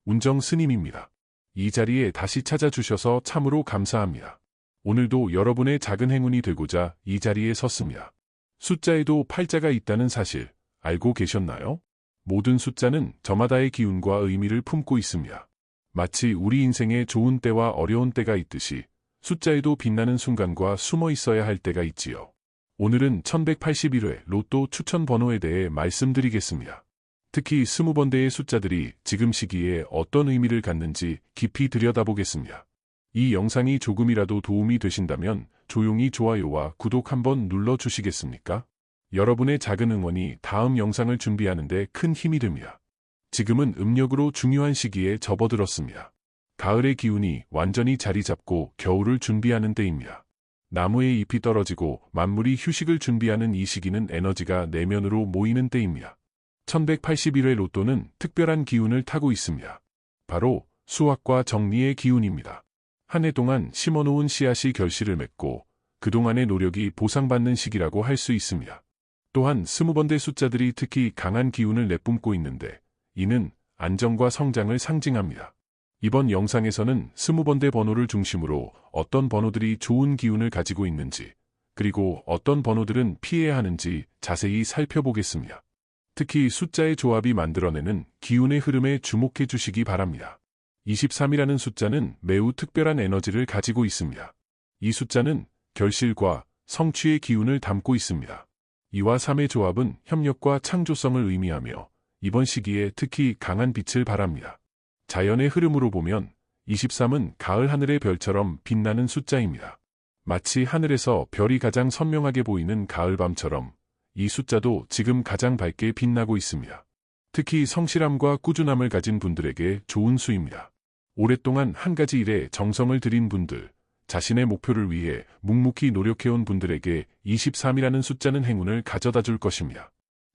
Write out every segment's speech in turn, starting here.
운정 스님입니다. 이 자리에 다시 찾아주셔서 참으로 감사합니다. 오늘도 여러분의 작은 행운이 되고자 이 자리에 섰습니다. 숫자에도 팔자가 있다는 사실 알고 계셨나요? 모든 숫자는 저마다의 기운과 의미를 품고 있습니다. 마치 우리 인생에 좋은 때와 어려운 때가 있듯이 숫자에도 빛나는 순간과 숨어 있어야 할 때가 있지요. 오늘은 1181회 로또 추천 번호에 대해 말씀드리겠습니다. 특히 20번대의 숫자들이 지금 시기에 어떤 의미를 갖는지 깊이 들여다보겠습니다. 이 영상이 조금이라도 도움이 되신다면 조용히 좋아요와 구독 한번 눌러주시겠습니까? 여러분의 작은 응원이 다음 영상을 준비하는 데 큰 힘이 됩니다. 지금은 음력으로 중요한 시기에 접어들었습니다. 가을의 기운이 완전히 자리 잡고 겨울을 준비하는 때입니다. 나무의 잎이 떨어지고 만물이 휴식을 준비하는 이 시기는 에너지가 내면으로 모이는 때입니다. 1181회 로또는 특별한 기운을 타고 있습니다. 바로 수확과 정리의 기운입니다. 한 해 동안 심어놓은 씨앗이 결실을 맺고 그동안의 노력이 보상받는 시기라고 할 수 있습니다. 또한 20번대 숫자들이 특히 강한 기운을 내뿜고 있는데 이는 안정과 성장을 상징합니다. 이번 영상에서는 20번대 번호를 중심으로 어떤 번호들이 좋은 기운을 가지고 있는지 그리고 어떤 번호들은 피해야 하는지 자세히 살펴보겠습니다. 특히 숫자의 조합이 만들어내는 기운의 흐름에 주목해 주시기 바랍니다. 23이라는 숫자는 매우 특별한 에너지를 가지고 있습니다. 이 숫자는 결실과 성취의 기운을 담고 있습니다. 2와 3의 조합은 협력과 창조성을 의미하며 이번 시기에 특히 강한 빛을 발합니다. 자연의 흐름으로 보면 23은 가을 하늘의 별처럼 빛나는 숫자입니다. 마치 하늘에서 별이 가장 선명하게 보이는 가을밤처럼 이 숫자도 지금 가장 밝게 빛나고 있습니다. 특히 성실함과 꾸준함을 가진 분들에게 좋은 수입니다. 오랫동안 한 가지 일에 정성을 들인 분들, 자신의 목표를 위해 묵묵히 노력해온 분들에게 23이라는 숫자는 행운을 가져다 줄 것입니다.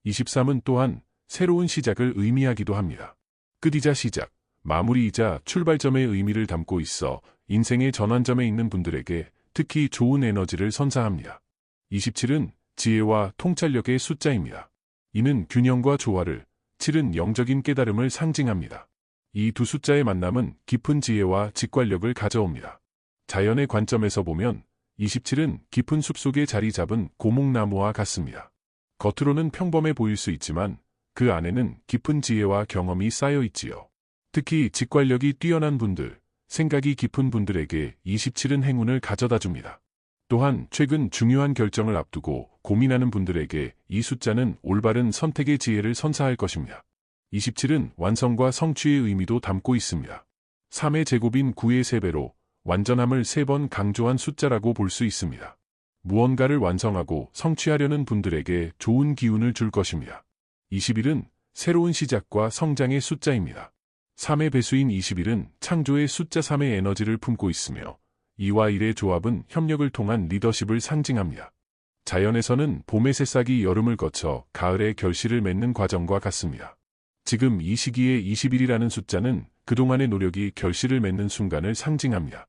23은 또한 새로운 시작을 의미하기도 합니다. 끝이자 시작, 마무리이자 출발점의 의미를 담고 있어 인생의 전환점에 있는 분들에게 특히 좋은 에너지를 선사합니다. 27은 지혜와 통찰력의 숫자입니다. 이는 균형과 조화를, 7은 영적인 깨달음을 상징합니다. 이 두 숫자의 만남은 깊은 지혜와 직관력을 가져옵니다. 자연의 관점에서 보면 27은 깊은 숲속에 자리 잡은 고목나무와 같습니다. 겉으로는 평범해 보일 수 있지만 그 안에는 깊은 지혜와 경험이 쌓여 있지요. 특히 직관력이 뛰어난 분들, 생각이 깊은 분들에게 27은 행운을 가져다 줍니다. 또한 최근 중요한 결정을 앞두고 고민하는 분들에게 이 숫자는 올바른 선택의 지혜를 선사할 것입니다. 27은 완성과 성취의 의미도 담고 있습니다. 3의 제곱인 9의 3배로 완전함을 3번 강조한 숫자라고 볼 수 있습니다. 무언가를 완성하고 성취하려는 분들에게 좋은 기운을 줄 것입니다. 21은 새로운 시작과 성장의 숫자입니다. 3의 배수인 21은 창조의 숫자 3의 에너지를 품고 있으며 2와 1의 조합은 협력을 통한 리더십을 상징합니다. 자연에서는 봄의 새싹이 여름을 거쳐 가을의 결실을 맺는 과정과 같습니다. 지금 이 시기에 21이라는 숫자는 그동안의 노력이 결실을 맺는 순간을 상징합니다.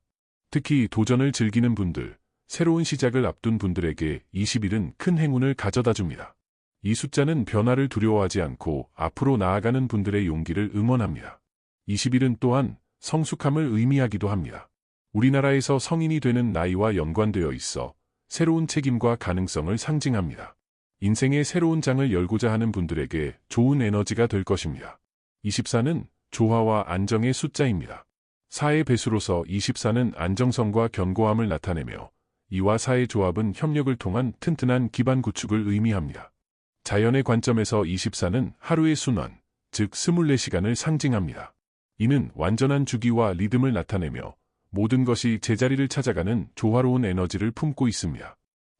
특히 도전을 즐기는 분들, 새로운 시작을 앞둔 분들에게 21은 큰 행운을 가져다 줍니다. 이 숫자는 변화를 두려워하지 않고 앞으로 나아가는 분들의 용기를 응원합니다. 21은 또한 성숙함을 의미하기도 합니다. 우리나라에서 성인이 되는 나이와 연관되어 있어 새로운 책임과 가능성을 상징합니다. 인생의 새로운 장을 열고자 하는 분들에게 좋은 에너지가 될 것입니다. 24는 조화와 안정의 숫자입니다. 4의 배수로서 24는 안정성과 견고함을 나타내며 2와 4의 조합은 협력을 통한 튼튼한 기반 구축을 의미합니다. 자연의 관점에서 24는 하루의 순환, 즉 24시간을 상징합니다. 이는 완전한 주기와 리듬을 나타내며 모든 것이 제자리를 찾아가는 조화로운 에너지를 품고 있습니다.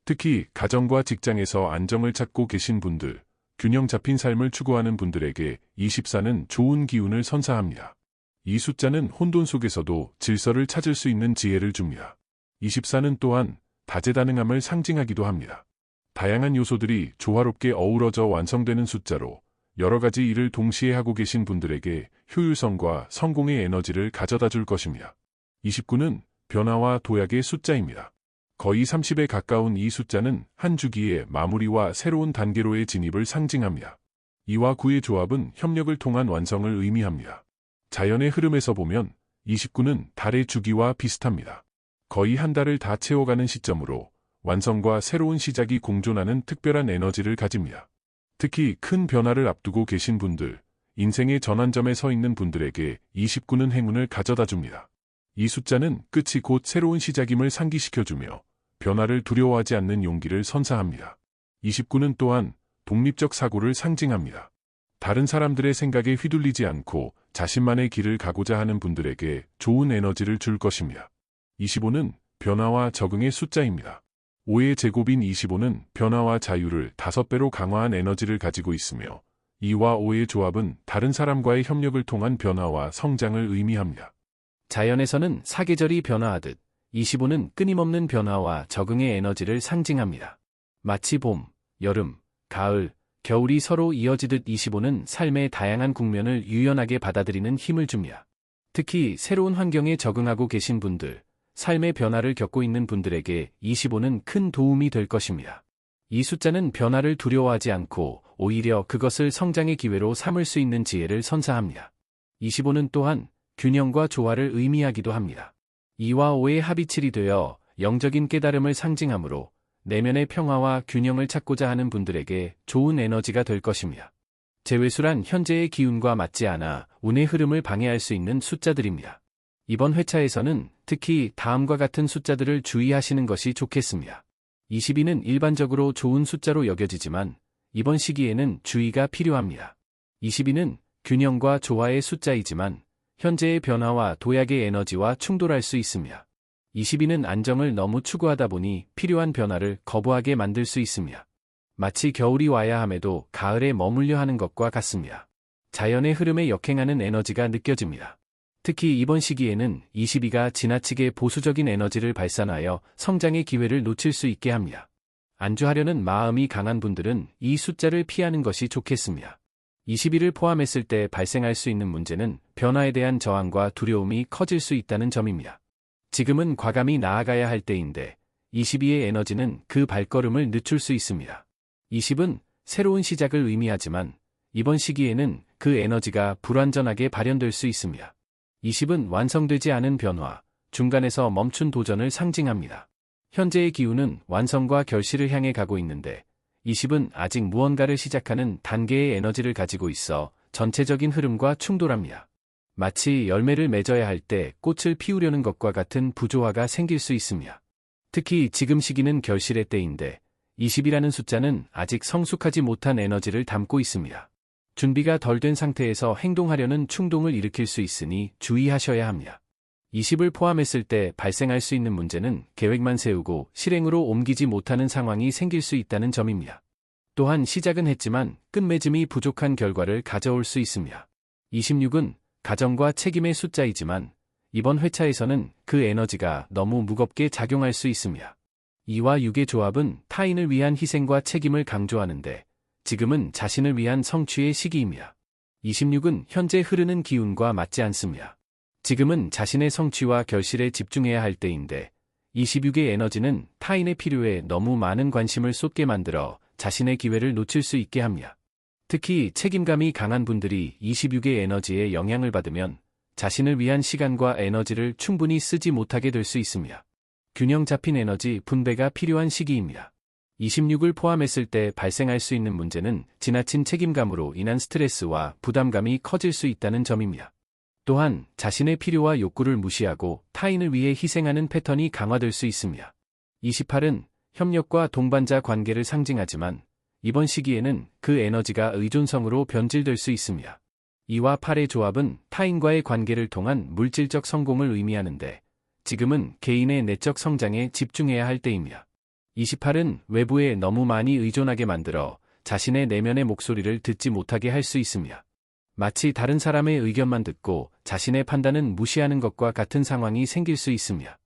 특히 가정과 직장에서 안정을 찾고 계신 분들, 균형 잡힌 삶을 추구하는 분들에게 24는 좋은 기운을 선사합니다. 이 숫자는 혼돈 속에서도 질서를 찾을 수 있는 지혜를 줍니다. 24는 또한 다재다능함을 상징하기도 합니다. 다양한 요소들이 조화롭게 어우러져 완성되는 숫자로 여러 가지 일을 동시에 하고 계신 분들에게 효율성과 성공의 에너지를 가져다 줄 것입니다. 29는 변화와 도약의 숫자입니다. 거의 30에 가까운 이 숫자는 한 주기의 마무리와 새로운 단계로의 진입을 상징합니다. 2와 9의 조합은 협력을 통한 완성을 의미합니다. 자연의 흐름에서 보면 29는 달의 주기와 비슷합니다. 거의 한 달을 다 채워가는 시점으로 완성과 새로운 시작이 공존하는 특별한 에너지를 가집니다. 특히 큰 변화를 앞두고 계신 분들, 인생의 전환점에 서 있는 분들에게 29는 행운을 가져다 줍니다. 이 숫자는 끝이 곧 새로운 시작임을 상기시켜주며 변화를 두려워하지 않는 용기를 선사합니다. 29는 또한 독립적 사고를 상징합니다. 다른 사람들의 생각에 휘둘리지 않고 자신만의 길을 가고자 하는 분들에게 좋은 에너지를 줄 것입니다. 25는 변화와 적응의 숫자입니다. 5의 제곱인 25는 변화와 자유를 5배로 강화한 에너지를 가지고 있으며 2와 5의 조합은 다른 사람과의 협력을 통한 변화와 성장을 의미합니다. 자연에서는 사계절이 변화하듯 25는 끊임없는 변화와 적응의 에너지를 상징합니다. 마치 봄, 여름, 가을, 겨울이 서로 이어지듯 25는 삶의 다양한 국면을 유연하게 받아들이는 힘을 줍니다. 특히 새로운 환경에 적응하고 계신 분들, 삶의 변화를 겪고 있는 분들에게 25는 큰 도움이 될 것입니다. 이 숫자는 변화를 두려워하지 않고 오히려 그것을 성장의 기회로 삼을 수 있는 지혜를 선사합니다. 25는 또한 균형과 조화를 의미하기도 합니다. 2와 5의 합이 7이 되어 영적인 깨달음을 상징하므로 내면의 평화와 균형을 찾고자 하는 분들에게 좋은 에너지가 될 것입니다. 재회수란 현재의 기운과 맞지 않아 운의 흐름을 방해할 수 있는 숫자들입니다. 이번 회차에서는 특히 다음과 같은 숫자들을 주의하시는 것이 좋겠습니다. 22는 일반적으로 좋은 숫자로 여겨지지만 이번 시기에는 주의가 필요합니다. 22는 균형과 조화의 숫자이지만 현재의 변화와 도약의 에너지와 충돌할 수 있습니다. 22는 안정을 너무 추구하다 보니 필요한 변화를 거부하게 만들 수 있습니다. 마치 겨울이 와야 함에도 가을에 머물려 하는 것과 같습니다. 자연의 흐름에 역행하는 에너지가 느껴집니다. 특히 이번 시기에는 22가 지나치게 보수적인 에너지를 발산하여 성장의 기회를 놓칠 수 있게 합니다. 안주하려는 마음이 강한 분들은 이 숫자를 피하는 것이 좋겠습니다. 22를 포함했을 때 발생할 수 있는 문제는 변화에 대한 저항과 두려움이 커질 수 있다는 점입니다. 지금은 과감히 나아가야 할 때인데 22의 에너지는 그 발걸음을 늦출 수 있습니다. 20은 새로운 시작을 의미하지만 이번 시기에는 그 에너지가 불완전하게 발현될 수 있습니다. 20은 완성되지 않은 변화, 중간에서 멈춘 도전을 상징합니다. 현재의 기운은 완성과 결실을 향해 가고 있는데 20은 아직 무언가를 시작하는 단계의 에너지를 가지고 있어 전체적인 흐름과 충돌합니다. 마치 열매를 맺어야 할 때 꽃을 피우려는 것과 같은 부조화가 생길 수 있습니다. 특히 지금 시기는 결실의 때인데 20이라는 숫자는 아직 성숙하지 못한 에너지를 담고 있습니다. 준비가 덜 된 상태에서 행동하려는 충동을 일으킬 수 있으니 주의하셔야 합니다. 20을 포함했을 때 발생할 수 있는 문제는 계획만 세우고 실행으로 옮기지 못하는 상황이 생길 수 있다는 점입니다. 또한 시작은 했지만 끝맺음이 부족한 결과를 가져올 수 있습니다. 26은 가정과 책임의 숫자이지만 이번 회차에서는 그 에너지가 너무 무겁게 작용할 수 있습니다. 2와 6의 조합은 타인을 위한 희생과 책임을 강조하는데 지금은 자신을 위한 성취의 시기입니다. 26은 현재 흐르는 기운과 맞지 않습니다. 지금은 자신의 성취와 결실에 집중해야 할 때인데 26의 에너지는 타인의 필요에 너무 많은 관심을 쏟게 만들어 자신의 기회를 놓칠 수 있게 합니다. 특히 책임감이 강한 분들이 26의 에너지에 영향을 받으면 자신을 위한 시간과 에너지를 충분히 쓰지 못하게 될 수 있습니다. 균형 잡힌 에너지 분배가 필요한 시기입니다. 26을 포함했을 때 발생할 수 있는 문제는 지나친 책임감으로 인한 스트레스와 부담감이 커질 수 있다는 점입니다. 또한 자신의 필요와 욕구를 무시하고 타인을 위해 희생하는 패턴이 강화될 수 있습니다. 28은 협력과 동반자 관계를 상징하지만 이번 시기에는 그 에너지가 의존성으로 변질될 수 있습니다. 2와 8의 조합은 타인과의 관계를 통한 물질적 성공을 의미하는데 지금은 개인의 내적 성장에 집중해야 할 때입니다. 28은 외부에 너무 많이 의존하게 만들어 자신의 내면의 목소리를 듣지 못하게 할 수 있습니다. 마치 다른 사람의 의견만 듣고 자신의 판단은 무시하는 것과 같은 상황이 생길 수 있습니다.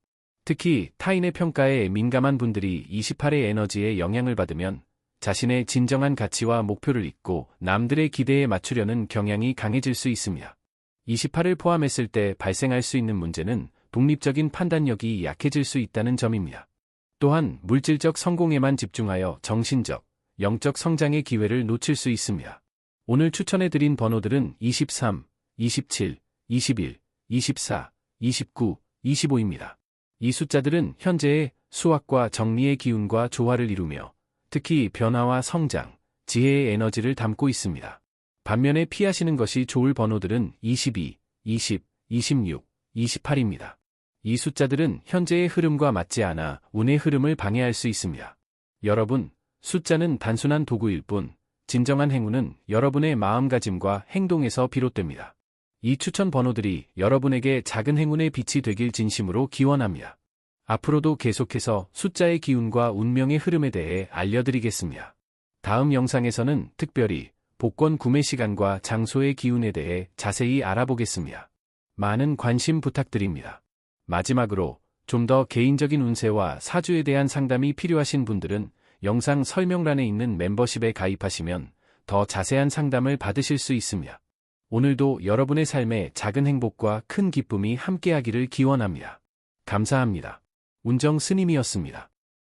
특히 타인의 평가에 민감한 분들이 28의 에너지에 영향을 받으면 자신의 진정한 가치와 목표를 잊고 남들의 기대에 맞추려는 경향이 강해질 수 있습니다. 28을 포함했을 때 발생할 수 있는 문제는 독립적인 판단력이 약해질 수 있다는 점입니다. 또한 물질적 성공에만 집중하여 정신적, 영적 성장의 기회를 놓칠 수 있습니다. 오늘 추천해드린 번호들은 23, 27, 21, 24, 29, 25입니다. 이 숫자들은 현재의 수확과 정리의 기운과 조화를 이루며 특히 변화와 성장, 지혜의 에너지를 담고 있습니다. 반면에 피하시는 것이 좋을 번호들은 22, 20, 26, 28입니다. 이 숫자들은 현재의 흐름과 맞지 않아 운의 흐름을 방해할 수 있습니다. 여러분, 숫자는 단순한 도구일 뿐, 진정한 행운은 여러분의 마음가짐과 행동에서 비롯됩니다. 이 추천 번호들이 여러분에게 작은 행운의 빛이 되길 진심으로 기원합니다. 앞으로도 계속해서 숫자의 기운과 운명의 흐름에 대해 알려드리겠습니다. 다음 영상에서는 특별히 복권 구매 시간과 장소의 기운에 대해 자세히 알아보겠습니다. 많은 관심 부탁드립니다. 마지막으로 좀 더 개인적인 운세와 사주에 대한 상담이 필요하신 분들은 영상 설명란에 있는 멤버십에 가입하시면 더 자세한 상담을 받으실 수 있습니다. 오늘도 여러분의 삶에 작은 행복과 큰 기쁨이 함께하기를 기원합니다. 감사합니다. 운정 스님이었습니다.